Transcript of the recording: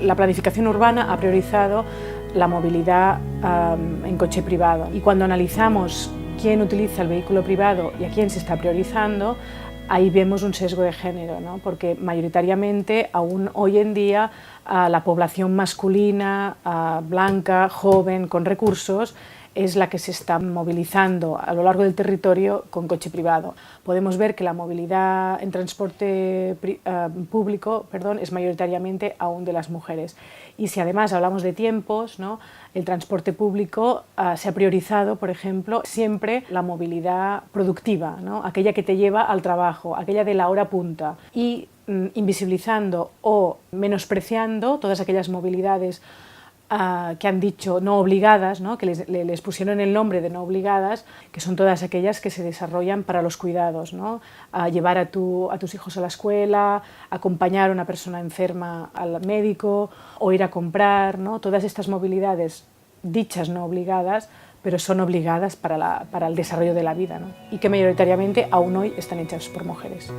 La planificación urbana ha priorizado la movilidad en coche privado, y cuando analizamos quién utiliza el vehículo privado y a quién se está priorizando, ahí vemos un sesgo de género, ¿no? Porque mayoritariamente aún hoy en día la población masculina, blanca, joven, con recursos, es la que se está movilizando a lo largo del territorio con coche privado. Podemos ver que la movilidad en transporte público, es mayoritariamente aún de las mujeres. Y si además hablamos de tiempos, ¿no?, el transporte público se ha priorizado, por ejemplo, siempre la movilidad productiva, ¿no?, aquella que te lleva al trabajo, aquella de la hora punta, y invisibilizando o menospreciando todas aquellas movilidades que han dicho no obligadas, ¿no?, que les pusieron el nombre de no obligadas, que son todas aquellas que se desarrollan para los cuidados, ¿no? Llevar a tus hijos a la escuela, acompañar a una persona enferma al médico o ir a comprar, ¿no? Todas estas movilidades dichas no obligadas, pero son obligadas para el desarrollo de la vida, ¿no?, y que mayoritariamente aún hoy están hechas por mujeres.